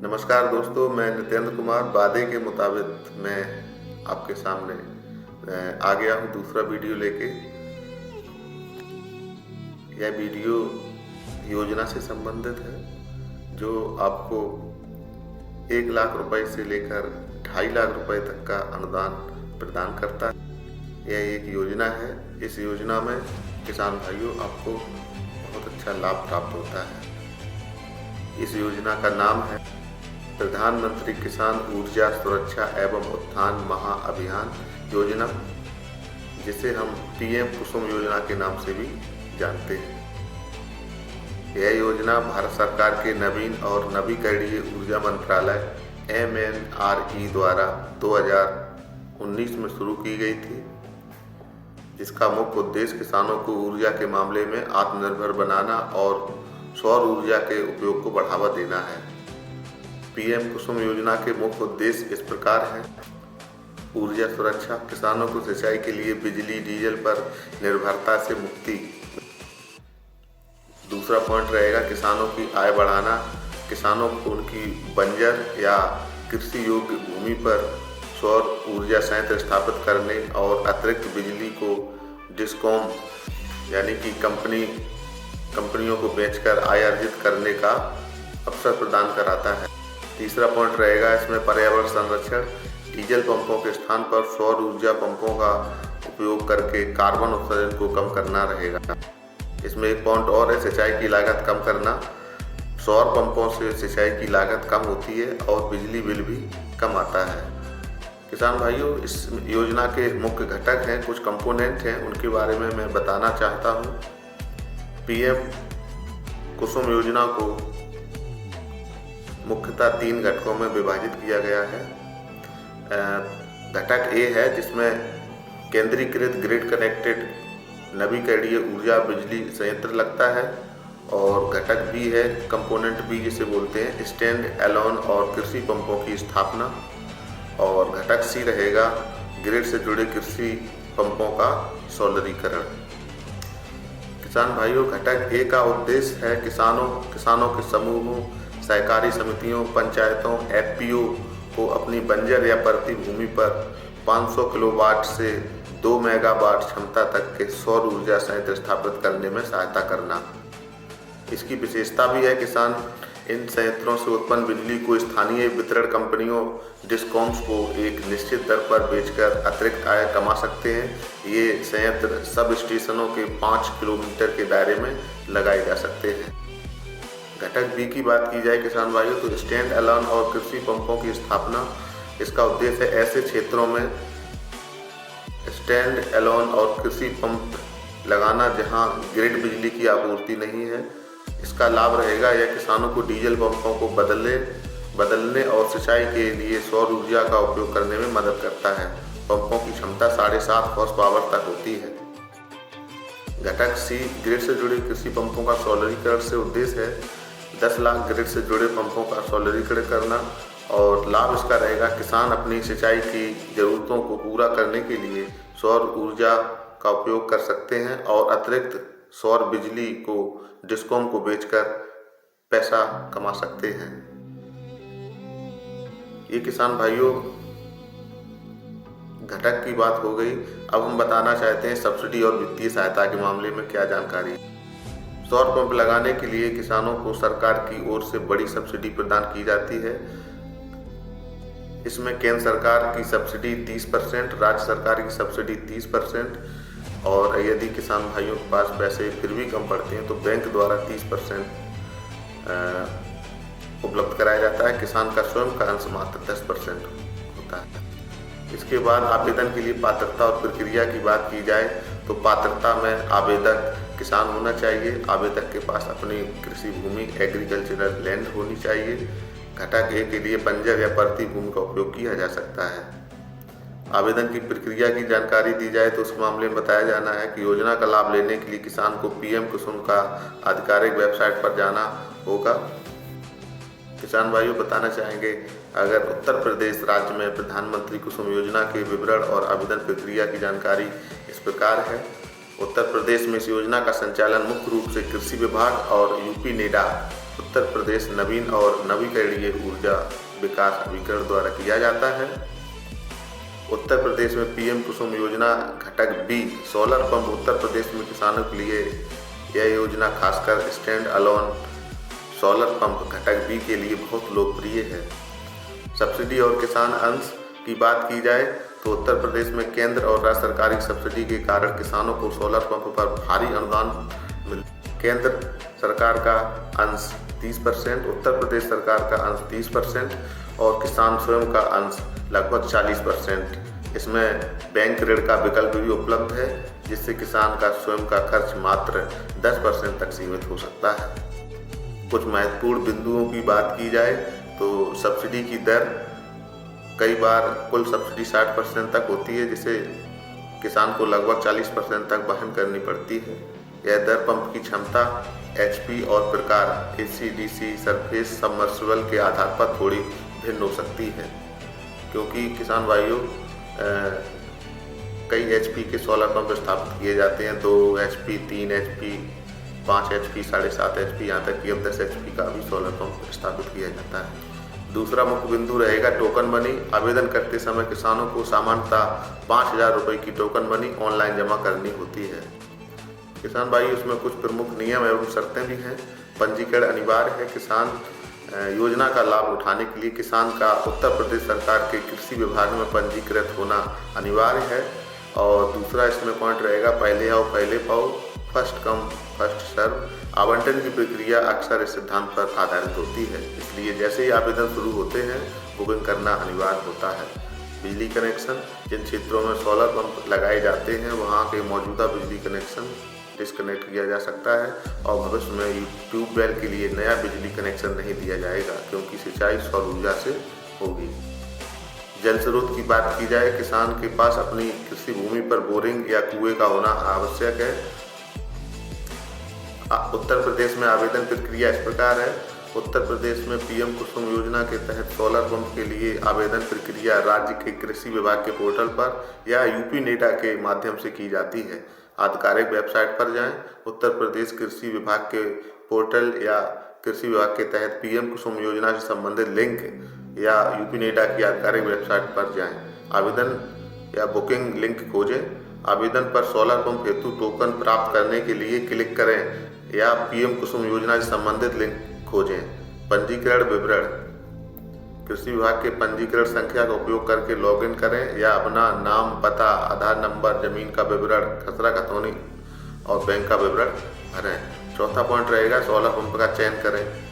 नमस्कार दोस्तों, मैं नितेंद्र कुमार वादे के मुताबिक मैं आपके सामने आ गया हूँ दूसरा वीडियो लेके। यह वीडियो योजना से संबंधित है जो आपको 1 लाख रुपए से लेकर 2.5 लाख रुपए तक का अनुदान प्रदान करता है। यह एक योजना है। इस योजना में किसान भाइयों आपको बहुत अच्छा लाभ प्राप्त होता है। इस योजना का नाम है प्रधानमंत्री किसान ऊर्जा सुरक्षा एवं उत्थान महाअभियान योजना, जिसे हम पीएम कुसुम योजना के नाम से भी जानते हैं। यह योजना भारत सरकार के नवीन और नवीकरणीय ऊर्जा मंत्रालय MNRE द्वारा 2019 में शुरू की गई थी, जिसका मुख्य उद्देश्य किसानों को ऊर्जा के मामले में आत्मनिर्भर बनाना और सौर ऊर्जा के उपयोग को बढ़ावा देना है। पीएम कुसुम योजना के मुख्य उद्देश्य इस प्रकार हैं: ऊर्जा सुरक्षा, किसानों को सिंचाई के लिए बिजली डीजल पर निर्भरता से मुक्ति। दूसरा पॉइंट रहेगा किसानों की आय बढ़ाना, किसानों को उनकी बंजर या कृषि योग्य भूमि पर सौर ऊर्जा संयंत्र स्थापित करने और अतिरिक्त बिजली को डिस्कॉम यानी कि कंपनियों को बेचकर आय अर्जित करने का अवसर प्रदान कराता है। तीसरा पॉइंट रहेगा इसमें पर्यावरण संरक्षण, डीजल पंपों के स्थान पर सौर ऊर्जा पंपों का उपयोग करके कार्बन उत्सर्जन को कम करना रहेगा। इसमें एक पॉइंट और है, सिंचाई की लागत कम करना। सौर पंपों से सिंचाई की लागत कम होती है और बिजली बिल भी कम आता है। किसान भाइयों, इस योजना के मुख्य घटक हैं, कुछ कंपोनेंट हैं, उनके बारे में मैं बताना चाहता हूँ। पीएम कुसुम योजना को मुख्यतः 3 घटकों में विभाजित किया गया है। घटक ए है जिसमें केंद्रीकृत ग्रिड कनेक्टेड नवीकरणीय ऊर्जा बिजली संयंत्र लगता है, और घटक बी है, कंपोनेंट बी जिसे बोलते हैं, स्टैंड एलोन और कृषि पंपों की स्थापना, और घटक सी रहेगा ग्रिड से जुड़े कृषि पंपों का सोलरीकरण। किसान भाइयों, घटक ए का उद्देश्य है किसानों के समूहों, सहकारी समितियों, पंचायतों, FPO को अपनी बंजर या परती भूमि पर 500 किलोवाट से 2 मेगावाट क्षमता तक के सौर ऊर्जा संयंत्र स्थापित करने में सहायता करना। इसकी विशेषता भी है, किसान इन संयंत्रों से उत्पन्न बिजली को स्थानीय वितरण कंपनियों डिस्कॉम्स को एक निश्चित दर पर बेचकर अतिरिक्त आय कमा सकते हैं। ये संयंत्र सब स्टेशनों के 5 किलोमीटर के दायरे में लगाए जा सकते हैं। घटक बी की बात की जाए किसान भाइयों, तो स्टैंड एलोन और कृषि पंपों की स्थापना। इसका उद्देश्य है ऐसे क्षेत्रों में स्टैंड एलोन और कृषि पंप लगाना जहां ग्रिड बिजली की आपूर्ति नहीं है। इसका लाभ रहेगा यह किसानों को डीजल पंपों को बदलने और सिंचाई के लिए सौर ऊर्जा का उपयोग करने में मदद करता है। पंपों की क्षमता 7.5 हॉर्स पावर तक होती है। घटक सी, ग्रिड से जुड़े कृषि पंपों का सोलरीकरण से उद्देश्य है 10 लाख ग्रिड से जुड़े पंपों का सोलरीकरण करना, और लाभ इसका रहेगा किसान अपनी सिंचाई की ज़रूरतों को पूरा करने के लिए सौर ऊर्जा का उपयोग कर सकते हैं और अतिरिक्त सौर बिजली को डिस्कॉम को बेचकर पैसा कमा सकते हैं। ये किसान भाइयों घटक की बात हो गई। अब हम बताना चाहते हैं सब्सिडी और वित्तीय सहायता के मामले में क्या जानकारी है। सौर पंप लगाने के लिए किसानों को सरकार की ओर से बड़ी सब्सिडी प्रदान की जाती है। इसमें केंद्र सरकार की सब्सिडी 30%, राज्य सरकार की सब्सिडी 30%, और यदि किसान भाइयों के पास पैसे फिर भी कम पड़ते हैं तो बैंक द्वारा 30% उपलब्ध कराया जाता है। किसान का स्वयं का अंश मात्र 10% होता है। इसके बाद आवेदन के लिए पात्रता और प्रक्रिया की बात की जाए तो पात्रता में आवेदक किसान होना चाहिए। आवेदक के पास अपनी कृषि भूमि एग्रीकल्चरल लैंड होनी चाहिए। घटक ए के लिए बंजर या परती भूमि का उपयोग किया जा सकता है। आवेदन की प्रक्रिया की जानकारी दी जाए तो उस मामले में बताया जाना है कि योजना का लाभ लेने के लिए किसान को पीएम कुसुम का आधिकारिक वेबसाइट पर जाना होगा। किसान भाइयों, बताना चाहेंगे, अगर उत्तर प्रदेश राज्य में प्रधानमंत्री कुसुम योजना के विवरण और आवेदन प्रक्रिया की जानकारी इस प्रकार है। उत्तर प्रदेश में इस योजना का संचालन मुख्य रूप से कृषि विभाग और यूपी नेडा उत्तर प्रदेश नवीन और नवीकरणीय ऊर्जा विकास अभिकरण द्वारा किया जाता है। उत्तर प्रदेश में पीएम कुसुम योजना घटक B solar pump Uttar Pradesh में किसानों के लिए यह योजना खासकर स्टैंड अलोन सोलर पंप घटक बी के लिए बहुत लोकप्रिय है। सब्सिडी और किसान अंश की बात की जाए तो उत्तर प्रदेश में केंद्र और राज्य सरकारी सब्सिडी के कारण किसानों को सोलर पंप पर भारी अनुदान केंद्र सरकार का अंश 30%, उत्तर प्रदेश सरकार का अंश 30% और किसान स्वयं का अंश लगभग 40%। इसमें बैंक ऋण का विकल्प भी उपलब्ध है, जिससे किसान का स्वयं का खर्च मात्र 10% तक सीमित हो सकता है। कुछ महत्वपूर्ण बिंदुओं की बात की जाए तो सब्सिडी की दर कई बार कुल सब्सिडी 60% तक होती है, जिसे किसान को लगभग 40% तक वहन करनी पड़ती है। यह दर पंप की क्षमता, एचपी और प्रकार AC/DC सरफेस सबमर्सिबल के आधार पर थोड़ी भिन्न हो सकती है, क्योंकि किसान भाइयों कई HP के सोलर पंप स्थापित किए जाते हैं। 2 HP, 3 HP, 5 HP, 7.5 HP, यहाँ तक कि अब 10 HP का भी सोलर पंप स्थापित किया जाता है। दूसरा मुख्य बिंदु रहेगा टोकन मनी। आवेदन करते समय किसानों को सामान्यतः 5,000 रुपये की टोकन मनी ऑनलाइन जमा करनी होती है। किसान भाई उसमें कुछ प्रमुख नियम एवं शर्तें भी हैं। पंजीकरण अनिवार्य है। किसान योजना का लाभ उठाने के लिए किसान का उत्तर प्रदेश सरकार के कृषि विभाग में पंजीकृत होना अनिवार्य है। और दूसरा इसमें पॉइंट रहेगा पहले आओ पहले पाओ, फर्स्ट कम फर्स्ट सर्व। आवंटन की प्रक्रिया अक्सर इस सिद्धांत पर आधारित होती है, इसलिए जैसे ही आवेदन शुरू होते हैं बुकिंग करना अनिवार्य होता है। बिजली कनेक्शन, जिन क्षेत्रों में सोलर पंप लगाए जाते हैं वहाँ के मौजूदा बिजली कनेक्शन डिस्कनेक्ट किया जा सकता है और भविष्य में ट्यूबवेल के लिए नया बिजली कनेक्शन नहीं दिया जाएगा, क्योंकि सिंचाई सौर ऊर्जा से होगी। जल स्रोत की बात की जाए, किसान के पास अपनी कृषि भूमि पर बोरिंग या कुएं का होना आवश्यक है। उत्तर प्रदेश में आवेदन प्रक्रिया इस प्रकार है। उत्तर प्रदेश में पीएम कुसुम योजना के तहत सोलर पंप के लिए आवेदन प्रक्रिया राज्य के कृषि विभाग के पोर्टल पर या यूपी-नेडा के माध्यम से की जाती है। आधिकारिक वेबसाइट पर जाएं, उत्तर प्रदेश कृषि विभाग के पोर्टल या कृषि विभाग के तहत पीएम कुसुम योजना से संबंधित लिंक या यूपी-नेडा की आधिकारिक वेबसाइट पर जाएं। आवेदन या बुकिंग लिंक खोजें। आवेदन पर सोलर पंप हेतु टोकन प्राप्त करने के लिए क्लिक करें या पीएम कुसुम योजना से संबंधित लिंक खोजें। पंजीकरण विवरण, कृषि विभाग के पंजीकरण संख्या का उपयोग करके लॉगिन करें या अपना नाम, पता, आधार नंबर, जमीन का विवरण, खसरा खतौनी और बैंक का विवरण भरें। चौथा पॉइंट रहेगा सोलर पंप का चयन करें।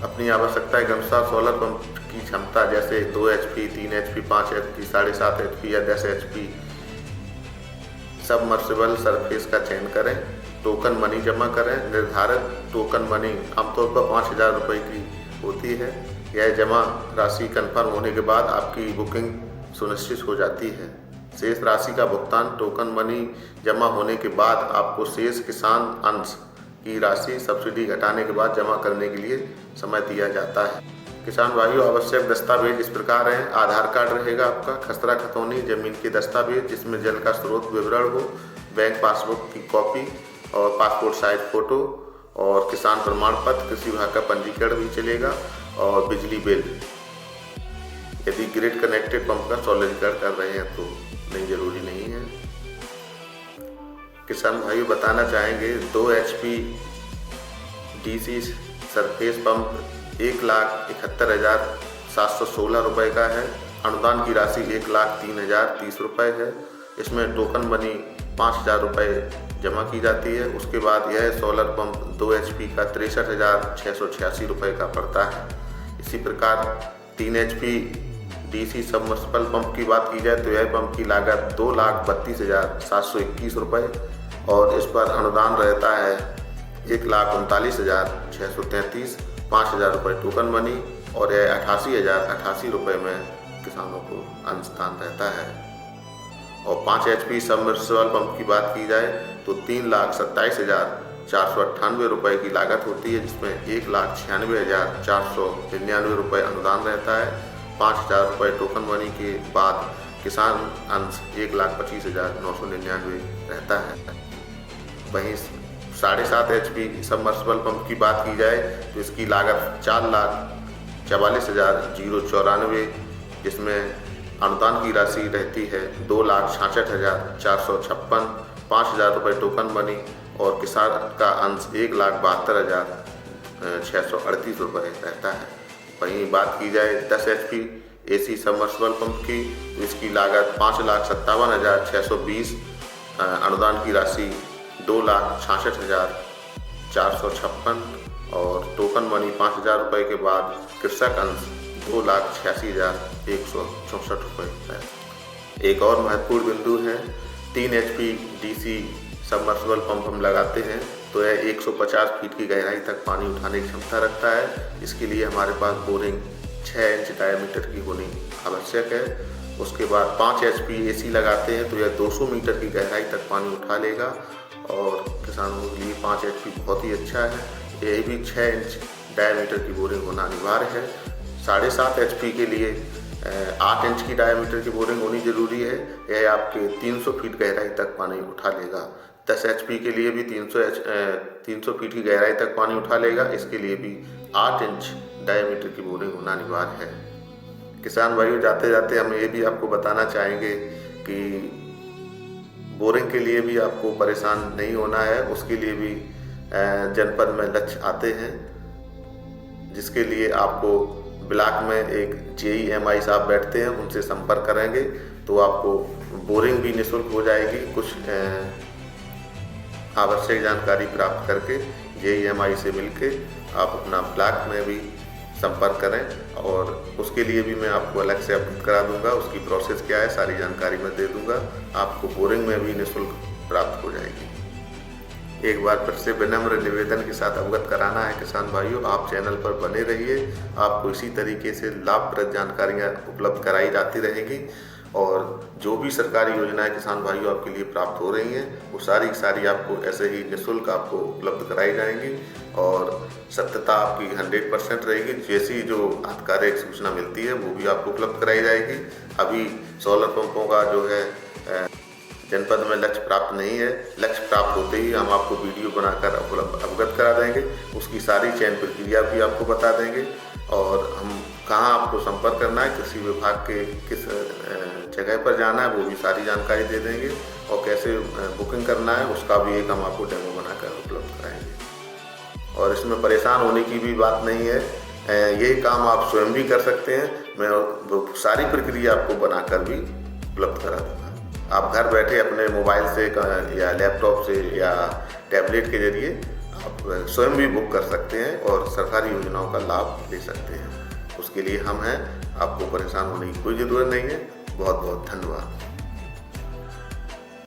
अपनी आवश्यकता के अनुसार सोलर पंप की क्षमता जैसे 2 HP, 3 HP, 5 HP, 7.5 HP या 10 HP सबमर्सिबल सरफेस का चयन करें। टोकन मनी जमा करें। निर्धारित टोकन मनी आमतौर पर 5,000 रुपये की होती है। यह जमा राशि कन्फर्म होने के बाद आपकी बुकिंग सुनिश्चित हो जाती है। शेष राशि का भुगतान टोकन मनी जमा होने के बाद आपको शेष किसान अंश की राशि सब्सिडी घटाने के बाद जमा करने के लिए समय दिया जाता है। किसान भाइयों, आवश्यक दस्तावेज इस प्रकार हैं। आधार कार्ड रहेगा आपका, खसरा खतौनी, जमीन के दस्तावेज जिसमें जल का स्रोत विवरण हो, बैंक पासबुक की कॉपी और पासपोर्ट साइज फोटो और किसान प्रमाण पत्र, कृषि विभाग का पंजीकरण भी चलेगा और बिजली बिल। यदि ग्रिड कनेक्टेड पंप का सोलरीकरण कर रहे हैं तो नहीं, जरूरी नहीं है। किसान भाइयों बताना चाहेंगे 2 HP DC सरफेस पंप 1,71,716 रुपये का है। अनुदान की राशि 1,03,030 रुपये है। इसमें टोकन मनी 5,000 रुपये जमा की जाती है। उसके बाद यह सोलर पंप 2 HP का 63,686 रुपये का पड़ता है। इसी प्रकार 3 HP DC सबमर्सिबल पंप की बात की जाए तो यह पंप की लागत 2,32,721 रुपये और इस पर अनुदान रहता है 1,39,633, 5,000 रुपये टोकन मनी और यह 88,088 रुपये में किसानों को अंशदान रहता है। और 5 HP सबमर्सिबल पंप की बात की जाए तो 3,27,498 रुपये की लागत होती है, जिसमें 1,96,499 रुपये अनुदान रहता है। 5,000 रुपये टोकन मनी के बाद किसान अंश 1,25,999 रहता है। वहीं 7.5 HP सबमर्सिबल पंप की बात की जाए तो इसकी लागत 4,44,094, जिसमें अनुदान की राशि रहती है 2,66,456, 5,000 रुपये टोकन मनी और किसान का अंश 1,72,638 रुपये रहता है। वहीं बात की जाए 10 HP AC सबमर्सिबल पंप की तो इसकी लागत 5,57,620, अनुदान की राशि 2,66,456 और टोकन मनी 5,000 रुपये के बाद कृषक अंश 2,86,164 रुपये है। एक और महत्वपूर्ण बिंदु है, 3 HP DC सबमर्सिबल पंप हम लगाते हैं तो यह 150 फीट की गहराई तक पानी उठाने की क्षमता रखता है। इसके लिए हमारे पास बोरिंग 6 इंच डायमीटर की होनी आवश्यक है। उसके बाद 5 HP AC लगाते हैं तो यह 200 मीटर की गहराई तक पानी उठा लेगा और किसानों के लिए 5 HP बहुत ही अच्छा है। यह भी 6 इंच डायमीटर की बोरिंग होना अनिवार्य है। 7.5 HP के लिए 8 इंच की डायमीटर की बोरिंग होनी जरूरी है। यह आपके 300 फीट गहराई तक पानी उठा लेगा। 10 HP के लिए भी 300 फीट की गहराई तक पानी उठा लेगा। इसके लिए भी 8 इंच डायमीटर की बोरिंग होना अनिवार्य है। किसान भाइयों, जाते जाते हम ये भी आपको बताना चाहेंगे कि बोरिंग के लिए भी आपको परेशान नहीं होना है। उसके लिए भी जनपद में लक्ष्य आते हैं, जिसके लिए आपको ब्लॉक में एक JEMI साहब बैठते हैं, उनसे संपर्क करेंगे तो आपको बोरिंग भी निःशुल्क हो जाएगी। कुछ आवश्यक जानकारी प्राप्त करके JEMI से मिलके आप अपना ब्लॉक में भी संपर्क करें और उसके लिए भी मैं आपको अलग से अपडेट करा दूंगा। उसकी प्रोसेस क्या है सारी जानकारी मैं दे दूंगा। आपको बोरिंग में भी निःशुल्क प्राप्त हो जाएगी। एक बार फिर से विनम्र निवेदन के साथ अवगत कराना है किसान भाइयों, आप चैनल पर बने रहिए। आपको इसी तरीके से लाभप्रद जानकारियाँ उपलब्ध कराई जाती रहेगी और जो भी सरकारी योजनाएं किसान भाइयों आपके लिए प्राप्त हो रही हैं वो सारी आपको ऐसे ही निःशुल्क आपको उपलब्ध कराई जाएंगी और सत्यता आपकी 100% रहेगी। जैसी जो आधिकारिक सूचना मिलती है वो भी आपको उपलब्ध कराई जाएगी। अभी सोलर पंपों का जो है जनपद में लक्ष्य प्राप्त नहीं है। लक्ष्य प्राप्त होते ही हम आपको वीडियो बनाकर अवगत करा देंगे। उसकी सारी चयन प्रक्रिया भी आपको बता देंगे और हम कहाँ आपको संपर्क करना है, कृषि विभाग के किस जगह पर जाना है वो भी सारी जानकारी दे देंगे और कैसे बुकिंग करना है उसका भी एक हम आपको डेमो बनाकर उपलब्ध कराएंगे। और इसमें परेशान होने की भी बात नहीं है, ये काम आप स्वयं भी कर सकते हैं। मैं सारी प्रक्रिया आपको बनाकर भी उपलब्ध करा दूँगा। आप घर बैठे अपने मोबाइल से या लैपटॉप से या टैबलेट के जरिए आप स्वयं भी बुक कर सकते हैं और सरकारी योजनाओं का लाभ ले सकते हैं। उसके लिए हम हैं, आपको परेशान होने की कोई ज़रूरत नहीं है। बहुत बहुत धन्यवाद।